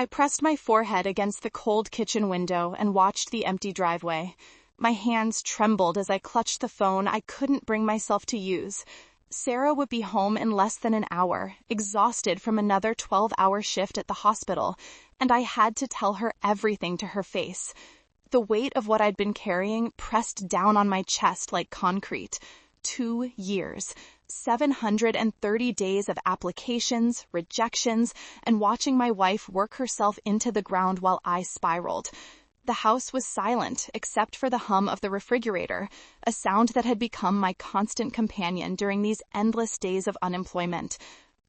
I pressed my forehead against the cold kitchen window and watched the empty driveway. My hands trembled as I clutched the phone I couldn't bring myself to use. Sarah would be home in less than an hour, exhausted from another 12-hour shift at the hospital, and I had to tell her everything to her face. The weight of what I'd been carrying pressed down on my chest like concrete. 2 years, 730 days of applications, rejections, and watching my wife work herself into the ground while I spiraled. The house was silent except for the hum of the refrigerator, a sound that had become my constant companion during these endless days of unemployment.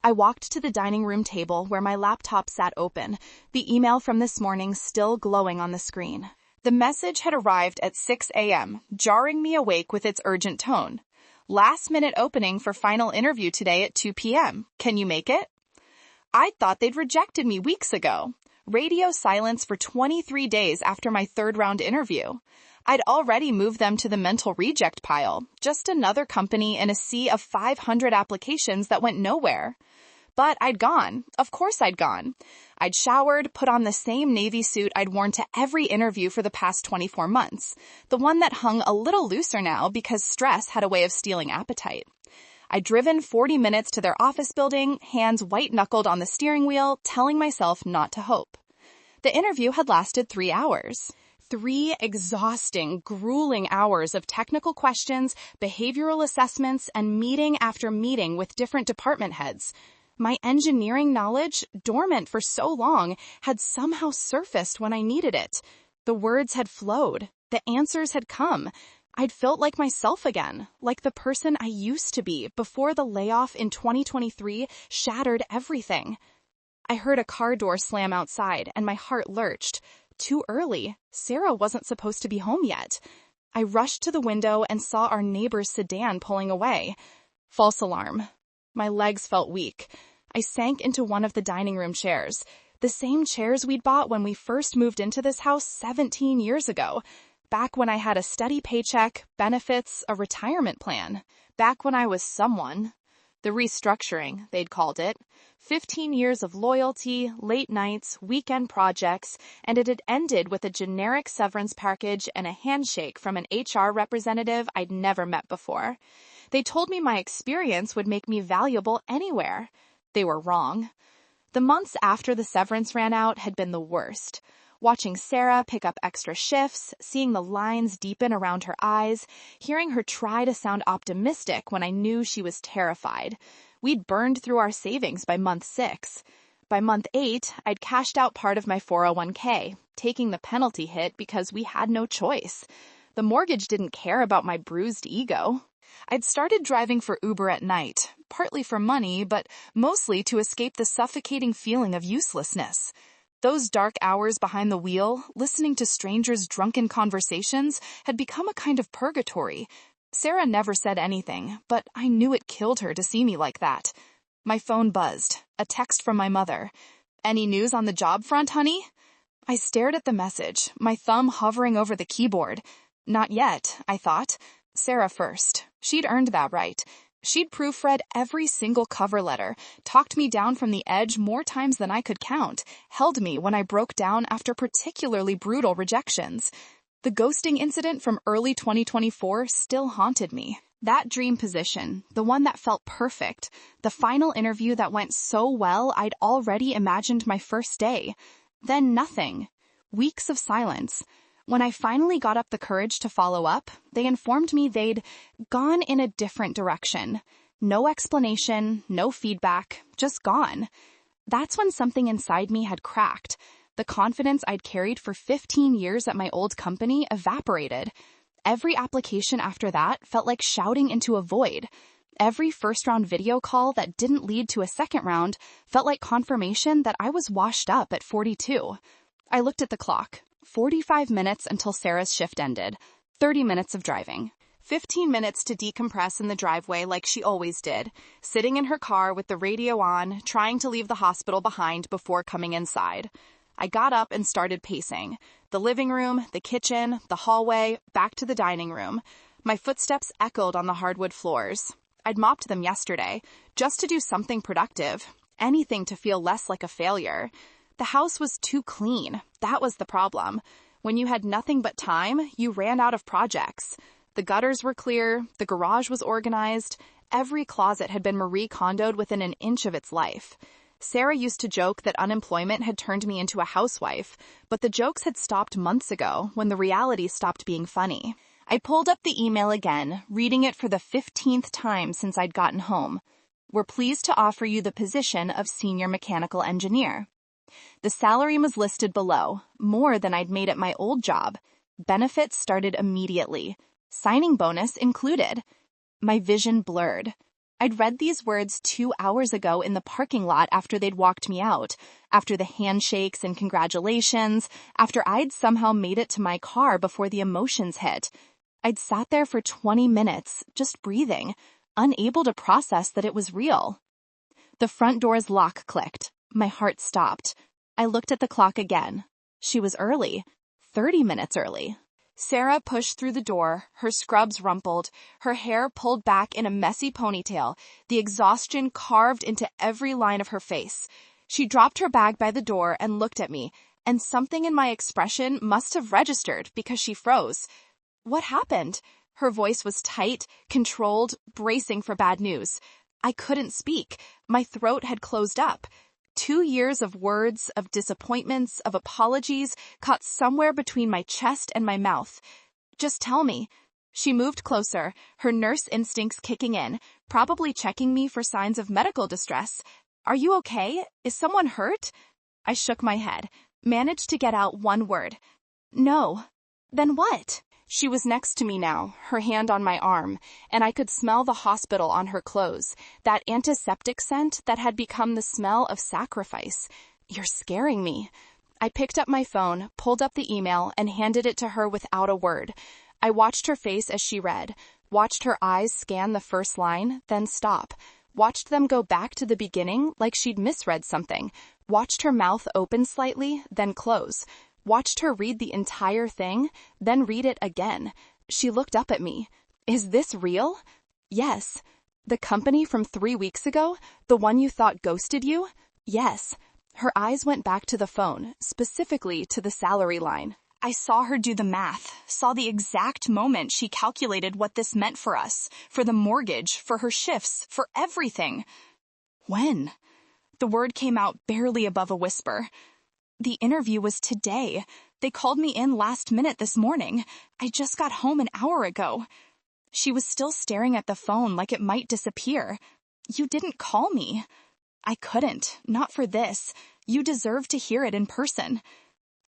I walked to the dining room table where my laptop sat open, the email from this morning still glowing on the screen. The message had arrived at 6 a.m., jarring me awake with its urgent tone. Last-minute opening for final interview today at 2 p.m. Can you make it? I'd thought they'd rejected me weeks ago. Radio silence for 23 days after my third-round interview. I'd already moved them to the mental reject pile, just another company in a sea of 500 applications that went nowhere. But I'd gone. Of course I'd gone. I'd showered, put on the same navy suit I'd worn to every interview for the past 24 months, the one that hung a little looser now because stress had a way of stealing appetite. I'd driven 40 minutes to their office building, hands white-knuckled on the steering wheel, telling myself not to hope. The interview had lasted 3 hours. 3 exhausting, grueling hours of technical questions, behavioral assessments, and meeting after meeting with different department heads. My engineering knowledge, dormant for so long, had somehow surfaced when I needed it. The words had flowed. The answers had come. I'd felt like myself again, like the person I used to be before the layoff in 2023 shattered everything. I heard a car door slam outside, and my heart lurched. Too early. Sarah wasn't supposed to be home yet. I rushed to the window and saw our neighbor's sedan pulling away. False alarm. My legs felt weak. I sank into one of the dining room chairs, the same chairs we'd bought when we first moved into this house 17 years ago. Back when I had a steady paycheck, benefits, a retirement plan. Back when I was someone. The restructuring, they'd called it. 15 years of loyalty, late nights, weekend projects, and it had ended with a generic severance package and a handshake from an HR representative I'd never met before. They told me my experience would make me valuable anywhere. They were wrong. The months after the severance ran out had been the worst. Watching Sarah pick up extra shifts, seeing the lines deepen around her eyes, hearing her try to sound optimistic when I knew she was terrified. We'd burned through our savings by month 6. By month 8, I'd cashed out part of my 401k, taking the penalty hit because we had no choice. The mortgage didn't care about my bruised ego. I'd started driving for Uber at night, partly for money, but mostly to escape the suffocating feeling of uselessness. Those dark hours behind the wheel, listening to strangers' drunken conversations, had become a kind of purgatory. Sarah never said anything, but I knew it killed her to see me like that. My phone buzzed. A text from my mother. "Any news on the job front, honey?" I stared at the message, my thumb hovering over the keyboard. Not yet, I thought. Sarah first. She'd earned that right. She'd proofread every single cover letter, talked me down from the edge more times than I could count, held me when I broke down after particularly brutal rejections. The ghosting incident from early 2024 still haunted me. That dream position, the one that felt perfect, the final interview that went so well I'd already imagined my first day. Then nothing. Weeks of silence. When I finally got up the courage to follow up, they informed me they'd gone in a different direction. No explanation, no feedback, just gone. That's when something inside me had cracked. The confidence I'd carried for 15 years at my old company evaporated. Every application after that felt like shouting into a void. Every first-round video call that didn't lead to a second round felt like confirmation that I was washed up at 42. I looked at the clock. 45 minutes until Sarah's shift ended. 30 minutes of driving. 15 minutes to decompress in the driveway like she always did, sitting in her car with the radio on, trying to leave the hospital behind before coming inside. I got up and started pacing. The living room, the kitchen, the hallway, back to the dining room. My footsteps echoed on the hardwood floors. I'd mopped them yesterday, just to do something productive. Anything to feel less like a failure. The The house was too clean. That was the problem. When you had nothing but time, you ran out of projects. The gutters were clear, the garage was organized, every closet had been Marie Kondo'd within an inch of its life. Sarah used to joke that unemployment had turned me into a housewife, but the jokes had stopped months ago when the reality stopped being funny. I pulled up the email again, reading it for the 15th time since I'd gotten home. We're pleased to offer you the position of senior mechanical engineer. The salary was listed below, more than I'd made at my old job. Benefits started immediately. Signing bonus included. My vision blurred. I'd read these words 2 hours ago in the parking lot after they'd walked me out, after the handshakes and congratulations, after I'd somehow made it to my car before the emotions hit. I'd sat there for 20 minutes, just breathing, unable to process that it was real. The front door's lock clicked. My heart stopped. I looked at the clock again. She was early, 30 minutes early. Sarah pushed through the door, her scrubs rumpled, her hair pulled back in a messy ponytail, the exhaustion carved into every line of her face. She dropped her bag by the door and looked at me, and something in my expression must have registered because she froze. What happened? Her voice was tight, controlled, bracing for bad news. I couldn't speak. My throat had closed up. 2 years of words, of disappointments, of apologies, caught somewhere between my chest and my mouth. Just tell me. She moved closer, her nurse instincts kicking in, probably checking me for signs of medical distress. Are you okay? Is someone hurt? I shook my head, managed to get out one word. No. Then what? She was next to me now, her hand on my arm, and I could smell the hospital on her clothes, that antiseptic scent that had become the smell of sacrifice. You're scaring me. I picked up my phone, pulled up the email, and handed it to her without a word. I watched her face as she read, watched her eyes scan the first line, then stop, watched them go back to the beginning like she'd misread something, watched her mouth open slightly, then close. Watched her read the entire thing, then read it again. She looked up at me. Is this real? Yes. The company from 3 weeks ago? The one you thought ghosted you? Yes. Her eyes went back to the phone, specifically to the salary line. I saw her do the math, saw the exact moment she calculated what this meant for us, for the mortgage, for her shifts, for everything. When? The word came out barely above a whisper. The interview was today. They called me in last minute this morning. I just got home an hour ago. She was still staring at the phone like it might disappear. You didn't call me. I couldn't. Not for this. You deserve to hear it in person.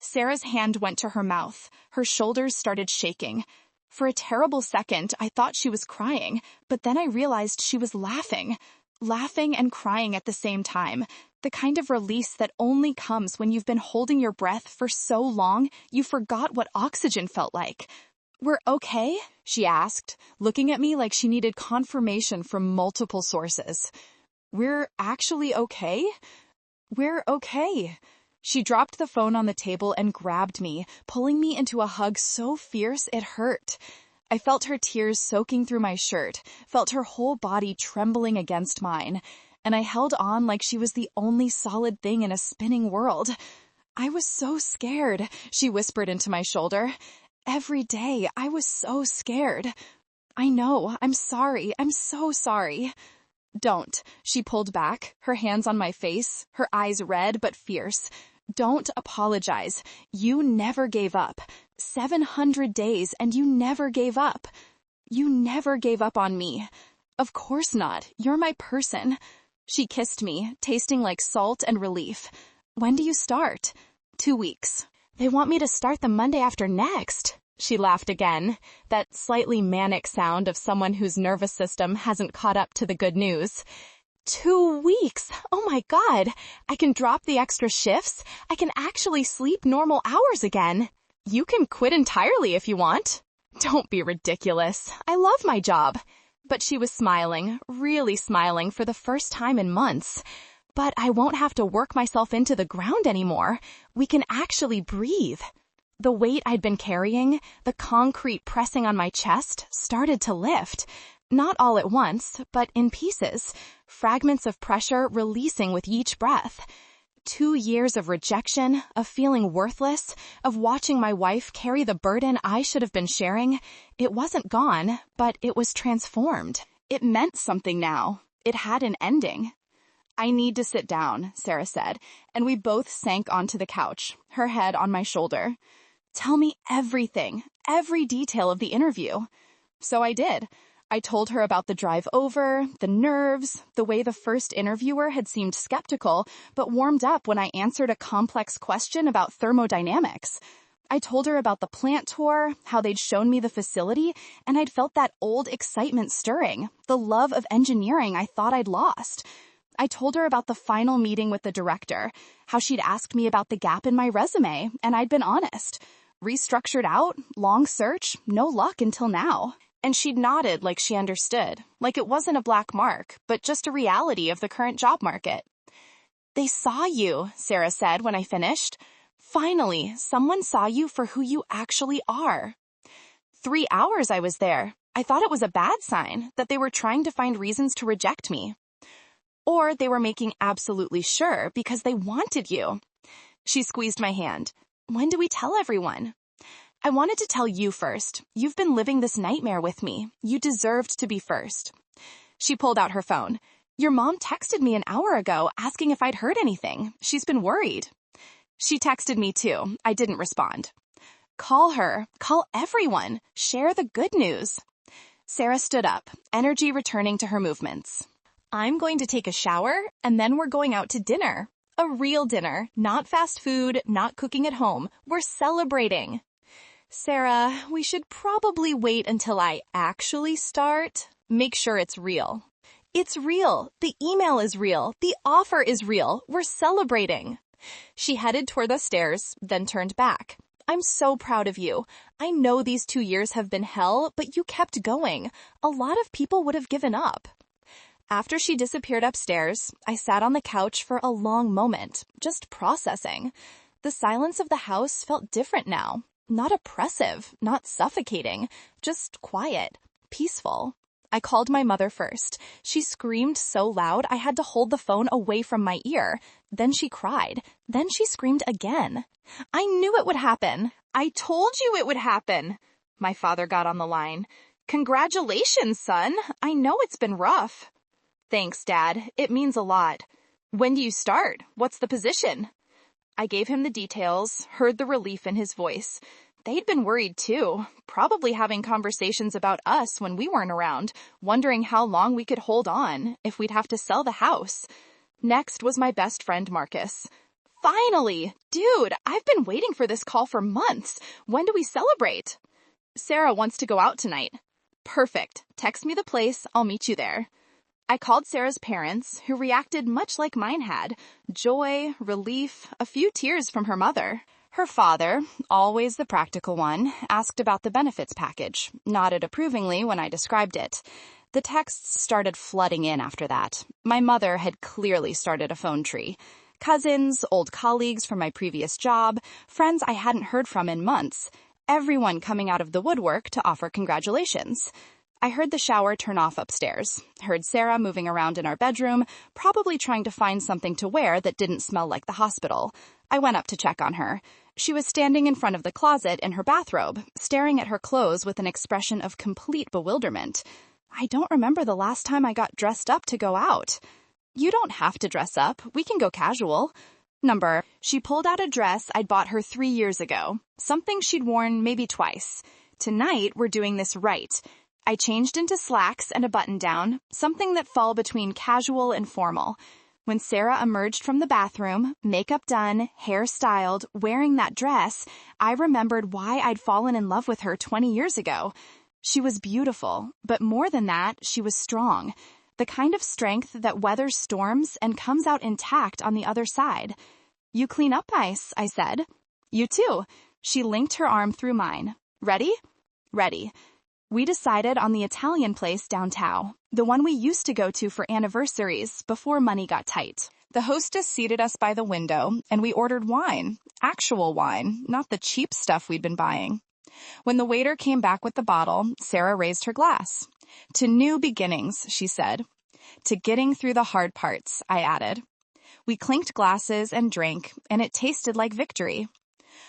Sarah's hand went to her mouth. Her shoulders started shaking. For a terrible second, I thought she was crying, but then I realized she was laughing. Laughing and crying at the same time. The kind of release that only comes when you've been holding your breath for so long you forgot what oxygen felt like. We're okay? She asked, looking at me like she needed confirmation from multiple sources. We're actually okay? We're okay. She dropped the phone on the table and grabbed me, pulling me into a hug so fierce it hurt. I felt her tears soaking through my shirt, felt her whole body trembling against mine, and I held on like she was the only solid thing in a spinning world. I was so scared, she whispered into my shoulder. Every day, I was so scared. I know, I'm sorry, I'm so sorry. Don't, she pulled back, her hands on my face, her eyes red but fierce. Don't apologize. You never gave up. 700 days and you never gave up. You never gave up on me. Of course not. You're my person. She kissed me, tasting like salt and relief. When do you start? 2 weeks. They want me to start the Monday after next. She laughed again, that slightly manic sound of someone whose nervous system hasn't caught up to the good news. 2 weeks! Oh my God! I can drop the extra shifts. I can actually sleep normal hours again. You can quit entirely if you want. Don't be ridiculous. I love my job. But she was smiling, really smiling for the first time in months. But I won't have to work myself into the ground anymore. We can actually breathe. The weight I'd been carrying, the concrete pressing on my chest, started to lift. Not all at once, but in pieces, fragments of pressure releasing with each breath. 2 years of rejection, of feeling worthless, of watching my wife carry the burden I should have been sharing, it wasn't gone, but it was transformed. It meant something now. It had an ending. "I need to sit down," Sarah said, and we both sank onto the couch, her head on my shoulder. "Tell me everything, every detail of the interview." So I did. I told her about the drive over, the nerves, the way the first interviewer had seemed skeptical, but warmed up when I answered a complex question about thermodynamics. I told her about the plant tour, how they'd shown me the facility, and I'd felt that old excitement stirring, the love of engineering I thought I'd lost. I told her about the final meeting with the director, how she'd asked me about the gap in my resume, and I'd been honest. Restructured out, long search, no luck until now. And she'd nodded like she understood, like it wasn't a black mark, but just a reality of the current job market. "They saw you," Sarah said when I finished. "Finally, someone saw you for who you actually are." 3 hours I was there. I thought it was a bad sign, that they were trying to find reasons to reject me. Or they were making absolutely sure because they wanted you. She squeezed my hand. "When do we tell everyone?" "I wanted to tell you first. You've been living this nightmare with me. You deserved to be first." She pulled out her phone. "Your mom texted me an hour ago asking if I'd heard anything. She's been worried." She texted me too. I didn't respond. "Call her. Call everyone. Share the good news." Sarah stood up, energy returning to her movements. "I'm going to take a shower, and then we're going out to dinner. A real dinner, not fast food, not cooking at home. We're celebrating." "Sarah, we should probably wait until I actually start. Make sure it's real." "It's real. The email is real. The offer is real. We're celebrating." She headed toward the stairs, then turned back. "I'm so proud of you. I know these 2 years have been hell, but you kept going. A lot of people would have given up." After she disappeared upstairs, I sat on the couch for a long moment, just processing. The silence of the house felt different now. Not oppressive, not suffocating, just quiet, peaceful. I called my mother first. She screamed so loud I had to hold the phone away from my ear. Then she cried. Then she screamed again. "I knew it would happen. I told you it would happen." My father got on the line. "Congratulations, son. I know it's been rough." "Thanks, Dad. It means a lot." "When do you start? What's the position?" I gave him the details, heard the relief in his voice. They'd been worried too, probably having conversations about us when we weren't around, wondering how long we could hold on, if we'd have to sell the house. Next was my best friend, Marcus. "Finally! Dude, I've been waiting for this call for months. When do we celebrate?" "Sarah wants to go out tonight." "Perfect. Text me the place. I'll meet you there." I called Sarah's parents, who reacted much like mine had. Joy, relief, a few tears from her mother. Her father, always the practical one, asked about the benefits package, nodded approvingly when I described it. The texts started flooding in after that. My mother had clearly started a phone tree. Cousins, old colleagues from my previous job, friends I hadn't heard from in months. Everyone coming out of the woodwork to offer congratulations. I heard the shower turn off upstairs, heard Sarah moving around in our bedroom, probably trying to find something to wear that didn't smell like the hospital. I went up to check on her. She was standing in front of the closet in her bathrobe, staring at her clothes with an expression of complete bewilderment. I don't remember the last time I got dressed up to go out. "You don't have to dress up. We can go casual." She pulled out a dress I'd bought her 3 years ago, something she'd worn maybe twice. "Tonight, we're doing this right." I changed into slacks and a button-down, something that fell between casual and formal. When Sarah emerged from the bathroom, makeup done, hair styled, wearing that dress, I remembered why I'd fallen in love with her 20 years ago. She was beautiful, but more than that, she was strong. The kind of strength that weathers storms and comes out intact on the other side. "You clean up nice," I said. "You too." She linked her arm through mine. "Ready?" "Ready." We decided on the Italian place downtown, the one we used to go to for anniversaries before money got tight. The hostess seated us by the window, and we ordered wine. Actual wine, not the cheap stuff we'd been buying. When the waiter came back with the bottle, Sarah raised her glass. "To new beginnings," she said. "To getting through the hard parts," I added. We clinked glasses and drank, and it tasted like victory.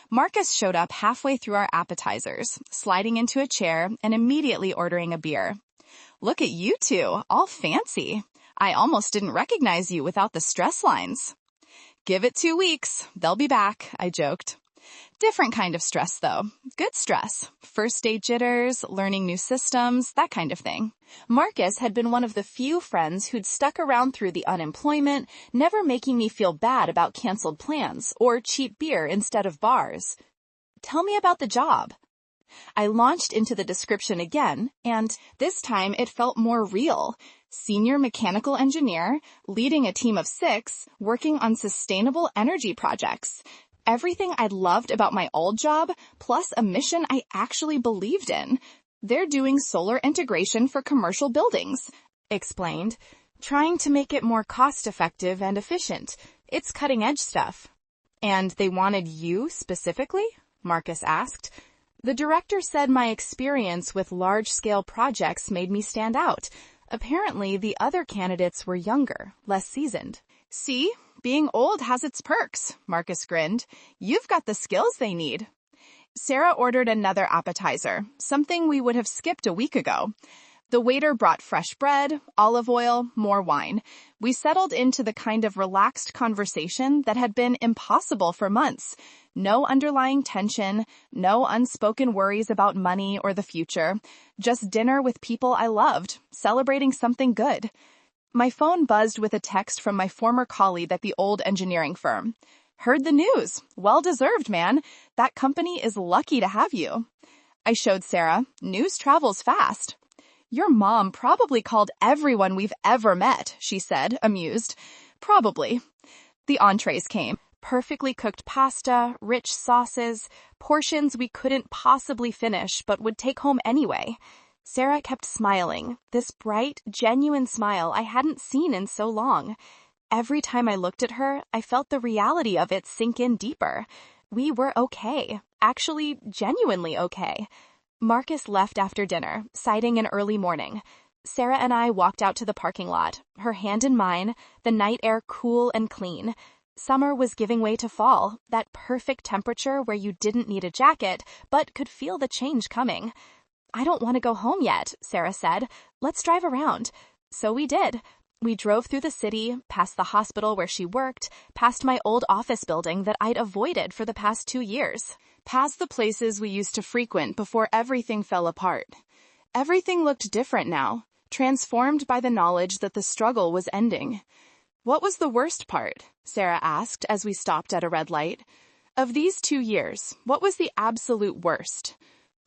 Marcus showed up halfway through our appetizers, sliding into a chair and immediately ordering a beer. "Look at you two, all fancy. I almost didn't recognize you without the stress lines." "Give it 2 weeks. They'll be back," I joked. Different kind of stress, though. Good stress. First date jitters, learning new systems, that kind of thing. Marcus had been one of the few friends who'd stuck around through the unemployment, never making me feel bad about canceled plans or cheap beer instead of bars. "Tell me about the job." I launched into the description again, and this time it felt more real. Senior mechanical engineer, leading a team of 6, working on sustainable energy projects. Everything I'd loved about my old job, plus a mission I actually believed in. "They're doing solar integration for commercial buildings," explained, "trying to make it more cost-effective and efficient. It's cutting-edge stuff." "And they wanted you specifically?" Marcus asked. The director said my experience with large-scale projects made me stand out. Apparently, the other candidates were younger, less seasoned. "See? Being old has its perks," Marcus grinned. "You've got the skills they need." Sarah ordered another appetizer, something we would have skipped a week ago. The waiter brought fresh bread, olive oil, more wine. We settled into the kind of relaxed conversation that had been impossible for months. No underlying tension, no unspoken worries about money or the future. Just dinner with people I loved, celebrating something good. My phone buzzed with a text from my former colleague at the old engineering firm. "Heard the news. Well-deserved, man. That company is lucky to have you." I showed Sarah. News travels fast. "Your mom probably called everyone we've ever met," she said, amused. "Probably." The entrees came. Perfectly cooked pasta, rich sauces, portions we couldn't possibly finish but would take home anyway. Sarah kept smiling, this bright, genuine smile I hadn't seen in so long. Every time I looked at her, I felt the reality of it sink in deeper. We were okay. Actually, genuinely okay. Marcus left after dinner, citing an early morning. Sarah and I walked out to the parking lot, her hand in mine, the night air cool and clean. Summer was giving way to fall, that perfect temperature where you didn't need a jacket, but could feel the change coming. "I don't want to go home yet," Sarah said. "Let's drive around." So we did. We drove through the city, past the hospital where she worked, past my old office building that I'd avoided for the past 2 years, past the places we used to frequent before everything fell apart. Everything looked different now, transformed by the knowledge that the struggle was ending. "What was the worst part?" Sarah asked as we stopped at a red light. "Of these 2 years, what was the absolute worst?"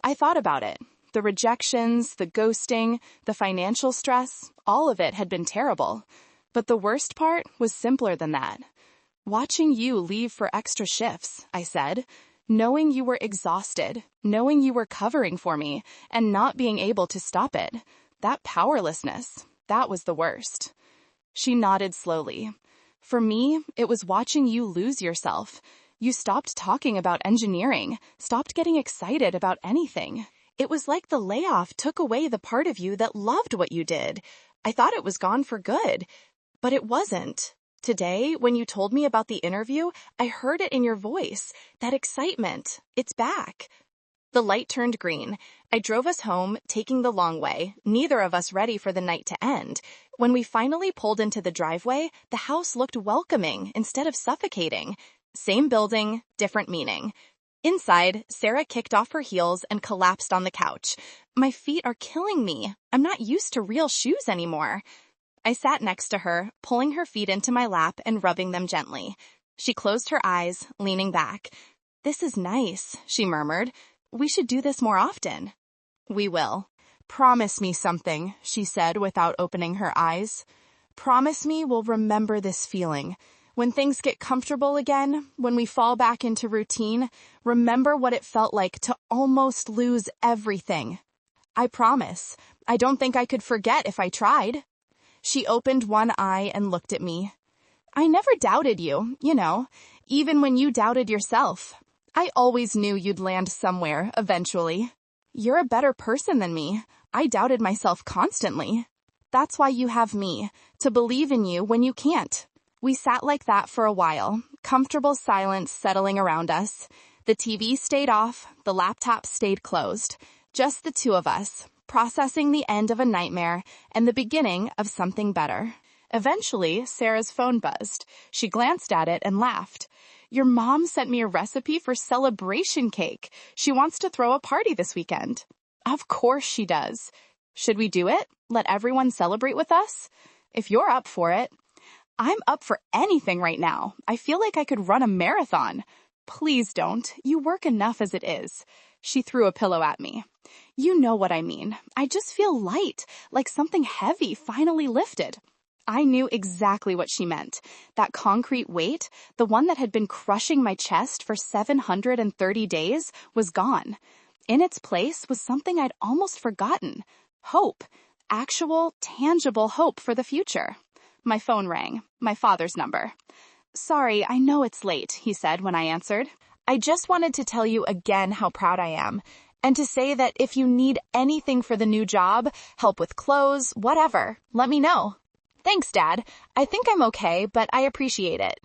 I thought about it. The rejections, the ghosting, the financial stress, all of it had been terrible. But the worst part was simpler than that. "Watching you leave for extra shifts," I said. "Knowing you were exhausted, knowing you were covering for me, and not being able to stop it. That powerlessness, that was the worst." She nodded slowly. "For me, it was watching you lose yourself. You stopped talking about engineering, stopped getting excited about anything. It was like the layoff took away the part of you that loved what you did. I thought it was gone for good, but it wasn't. Today, when you told me about the interview, I heard it in your voice. That excitement. It's back." The light turned green. I drove us home, taking the long way, neither of us ready for the night to end. When we finally pulled into the driveway, the house looked welcoming instead of suffocating. Same building, different meaning. Inside, Sarah kicked off her heels and collapsed on the couch. "My feet are killing me. I'm not used to real shoes anymore." I sat next to her, pulling her feet into my lap and rubbing them gently. She closed her eyes, leaning back. "This is nice," she murmured. "We should do this more often." "We will." "Promise me something," she said without opening her eyes. "Promise me we'll remember this feeling. When things get comfortable again, when we fall back into routine, remember what it felt like to almost lose everything." "I promise. I don't think I could forget if I tried." She opened one eye and looked at me. "I never doubted you, even when you doubted yourself. I always knew you'd land somewhere, eventually. You're a better person than me. I doubted myself constantly. That's why you have me, to believe in you when you can't. We sat like that for a while, comfortable silence settling around us. The TV stayed off, the laptop stayed closed. Just the two of us, processing the end of a nightmare and the beginning of something better. Eventually, Sarah's phone buzzed. She glanced at it and laughed. "Your mom sent me a recipe for celebration cake. She wants to throw a party this weekend." Of course she does. Should we do it? Let everyone celebrate with us? If you're up for it. I'm up for anything right now. I feel like I could run a marathon. Please don't. You work enough as it is. She threw a pillow at me. You know what I mean. I just feel light, like something heavy finally lifted. I knew exactly what she meant. That concrete weight, the one that had been crushing my chest for 730 days, was gone. In its place was something I'd almost forgotten. Hope. Actual, tangible hope for the future. My phone rang. My father's number. "Sorry, I know it's late," he said when I answered. "I just wanted to tell you again how proud I am, and to say that if you need anything for the new job, help with clothes, whatever, let me know." "Thanks, Dad. I think I'm okay, but I appreciate it."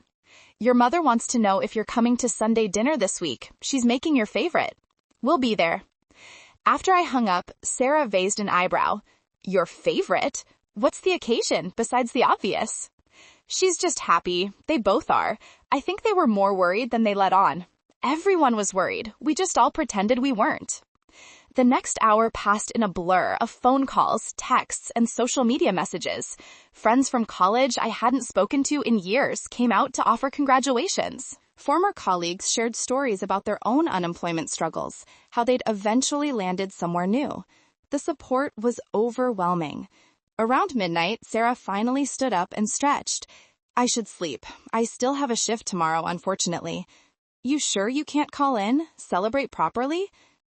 "Your mother wants to know if you're coming to Sunday dinner this week. She's making your favorite." "We'll be there." After I hung up, Sarah raised an eyebrow. "Your favorite? What's the occasion, besides the obvious?" "She's just happy. They both are. I think they were more worried than they let on. Everyone was worried. We just all pretended we weren't." The next hour passed in a blur of phone calls, texts, and social media messages. Friends from college I hadn't spoken to in years came out to offer congratulations. Former colleagues shared stories about their own unemployment struggles, how they'd eventually landed somewhere new. The support was overwhelming. Around midnight, Sarah finally stood up and stretched. "I should sleep. I still have a shift tomorrow, unfortunately." "You sure you can't call in? Celebrate properly?"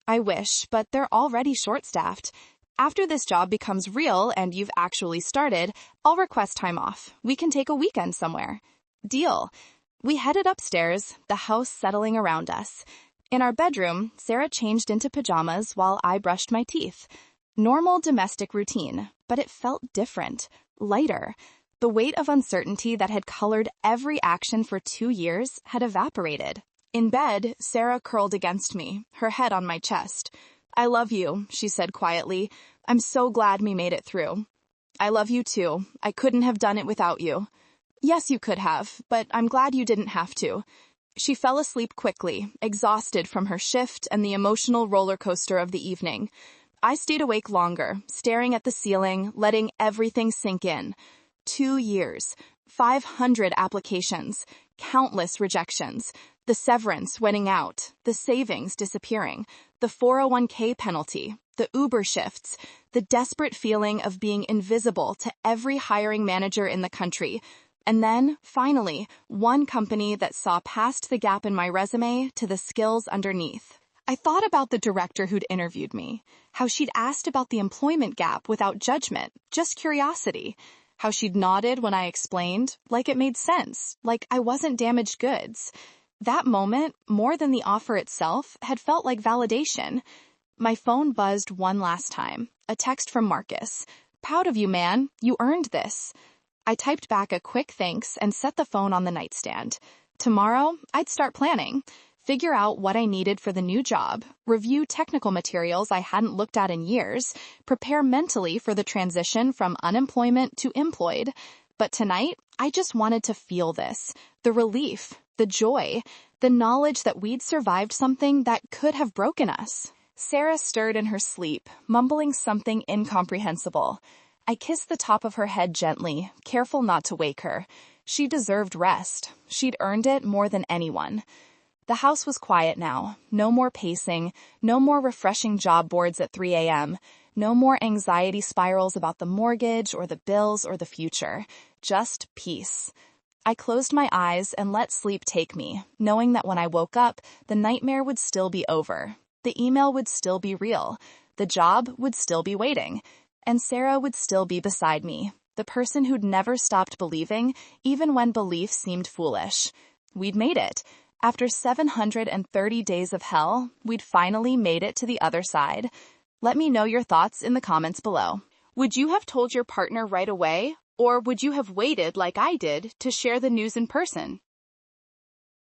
"I wish, but they're already short-staffed. After this job becomes real and you've actually started, I'll request time off. We can take a weekend somewhere." "Deal." We headed upstairs, the house settling around us. In our bedroom, Sarah changed into pajamas while I brushed my teeth. Normal domestic routine, but it felt different, lighter. The weight of uncertainty that had colored every action for 2 years had evaporated. In bed, Sarah curled against me, her head on my chest. "I love you," she said quietly. "I'm so glad we made it through." "I love you too. I couldn't have done it without you." "Yes, you could have, but I'm glad you didn't have to." She fell asleep quickly, exhausted from her shift and the emotional roller coaster of the evening. I stayed awake longer, staring at the ceiling, letting everything sink in. 2 years, 500 applications, countless rejections, the severance winning out, the savings disappearing, the 401k penalty, the Uber shifts, the desperate feeling of being invisible to every hiring manager in the country. And then, finally, one company that saw past the gap in my resume to the skills underneath. I thought about the director who'd interviewed me, how she'd asked about the employment gap without judgment, just curiosity, how she'd nodded when I explained, like it made sense, like I wasn't damaged goods. That moment, more than the offer itself, had felt like validation. My phone buzzed one last time, a text from Marcus. "Proud of you, man. You earned this." I typed back a quick thanks and set the phone on the nightstand. Tomorrow, I'd start planning. Figure out what I needed for the new job, review technical materials I hadn't looked at in years, prepare mentally for the transition from unemployment to employed. But tonight, I just wanted to feel this, the relief, the joy, the knowledge that we'd survived something that could have broken us. Sarah stirred in her sleep, mumbling something incomprehensible. I kissed the top of her head gently, careful not to wake her. She deserved rest. She'd earned it more than anyone. The house was quiet now. No more pacing, no more refreshing job boards at 3 a.m., no more anxiety spirals about the mortgage or the bills or the future. Just peace. I closed my eyes and let sleep take me, knowing that when I woke up, the nightmare would still be over. The email would still be real. The job would still be waiting. And Sarah would still be beside me, the person who'd never stopped believing, even when belief seemed foolish. We'd made it. After 730 days of hell, we'd finally made it to the other side. Let me know your thoughts in the comments below. Would you have told your partner right away? Or would you have waited like I did to share the news in person?